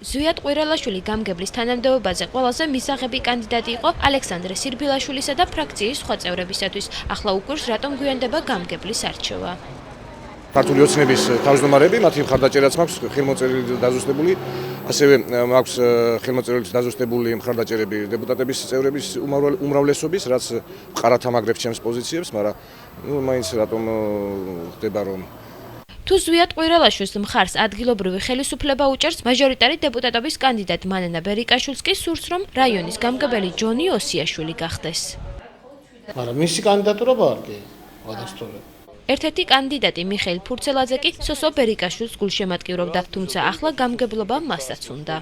ზვიად ყვირელაშვილი გამგებლის თანამდებობაზე ყველაზე მისაღები კანდიდატი იყო ალექსანდრე სირბილაშვილისა და ფრაქციის სხვა წევრებისათვის. ახლა უკვირს რატომ გვიანდება გამგებლის არჩევა. ქართული ოცნების თავმჯდომარეები, მათი მხარდაჭერაც მაქვს ხელმოწერილი დაზუსტებული, ასევე მაქვს ხელმოწერილი დაზუსტებული მხარდაჭერები დეპუტატების წევრების უმრავლესობის, რაც მყარად ამაგრებს ჩემს პოზიციებს, მაგრამ მაინც რატომ ხდება რომ თუ ზვიად ყვირელაშვილს მხარს ადგილობრივი ხელისუფლება უჭერს, მაჟორიტარი დეპუტატობის კანდიდატ მანენა ბერიკაშვილს კი სურს, რომ რაიონის გამგებელი ჯონი ოსიაშვილი გახდეს. მაგრამ მისი კანდიდატურა არ კი გადასტურდა. ერთ-ერთი კანდიდატი მიხეილ ფურცელაძე კი სოსო ბერიკაშვილს გულშემატკივრობდა, თუმცა ახლა გამგებლობა მასაც უნდა.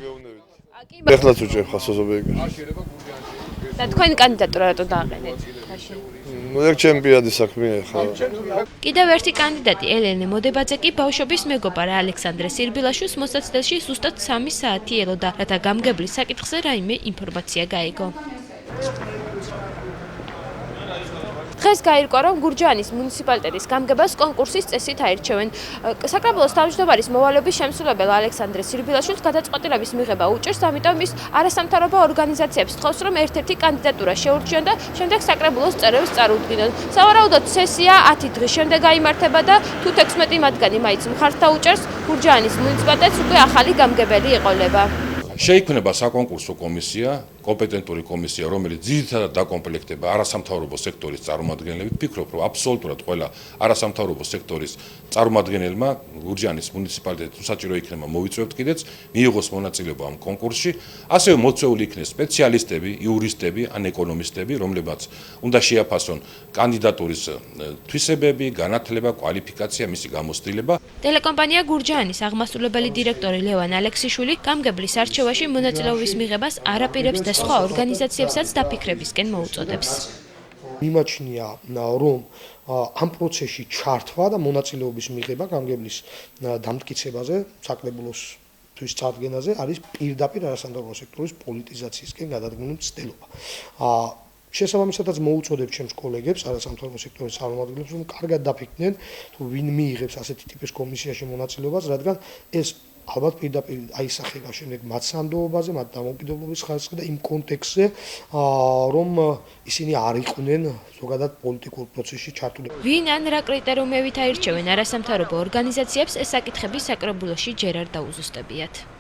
ეხლაც უჭერთ სოსო ბერიკაშვილს. და თქვენი კანდიდატურა რატო დააყენეთ? ეგ ჩემპიონატის საქმეა ხა. კიდევ ერთი კანდიდატი ელენე მოდებაძე კი ბავშვობის მეგობარ ალექსანდრე სირბილაშვილს მოსაცდელში ზუსტად 3 საათი ელოდა, რათა გამგებლის საკითხზე რაიმე ინფორმაცია გაეგო. დღეს გაირკვა, რომ გურჯაანის მუნიციპალიტეტის გამგებას კონკურსის წესით აირჩევენ. საკრებულოს თავმჯდომარის მოვალეობის შემსრულებელ ალექსანდრე სირბილაშვილს გადაწყვეტილების მიღება უჭერს, ამიტომ ის არასამთავრობო ორგანიზაციებს თხოვს, რომ ერთ-ერთი კანდიდატურა შეურჩიონ და შემდეგ საკრებულოს წევრებს წარუდგინონ. სავარაუდოდ სესია 10 დღის შემდეგ აიმართება და თუ 16 მათგანი მაინც მხარს დაუჭერს, გურჯაანის მუნიციპალიტეტს უკვე ახალი გამგებელი ეყოლება. შეიქმნება საკონკურსო კომისია, კომპეტენტური კომისია, რომელიც ძირითადად დაკომპლექტება არასამთავრობო სექტორის წარმომადგენლებით. ვფიქრობ, რომ აბსოლუტურად ყველა არასამთავრობო სექტორის წარმომადგენელმა გურჯაანის მუნიციპალიტეტის საჭირო იქნება მოვიწვევთ კიდეც, მიიღოს მონაწილეობა ამ კონკურსში, ასევე მოწვეული იქნეს სპეციალისტები, იურისტები, ან ეკონომისტები, რომლებიც უნდა შეაფასონ კანდიდატურის თვისებები, განათლება, კვალიფიკაცია, მისი გამოცდილება. ტელეკომპანია გურჯაანის აღმასრულებელი დირექტორი ლევან ალექსიშვილი გამგებლის არჩევაში მონაწილეობის მიღებას არაპირებს და სხვა ორგანიზაციებსაც დაფიქრებისკენ მოუწოდებს. მიმაჩნია, რომ ამ პროცესში ჩართვა და მონაწილეობის მიღება გამგებლის დამტკიცებაზე, საკრებულოსთვის წარდგენაზე არის პირდაპირ არასამთავრობო სექტორის პოლიტიზაციისკენ გადადგმული მცდელობა. შესაბამისადაც მოუწოდებ ჩემს კოლეგებს არასამთავრობო სექტორის წარმომადგენლებს, რომ კარგად დაფიქრდნენ, თუ ვინ მიიღებს ასეთი ტიპის კომისიაში მონაწილეობას, რადგან ეს ალბათ პირდაპირ აისახება შემდეგ მათ სანდოობაზე, მათ დამოუკიდებლობის ხარისხზე და იმ კონტექსტზე, რომ ისინი არ იყვნენ ზოგადად პოლიტიკურ პროცესში ჩართული. ვინ ან რა კრიტერიუმებით აირჩევენ არასამთავრობო ორგანიზაციებს, ეს საკითხები საკრებულოში ჯერ არ დაუზუსტებიათ.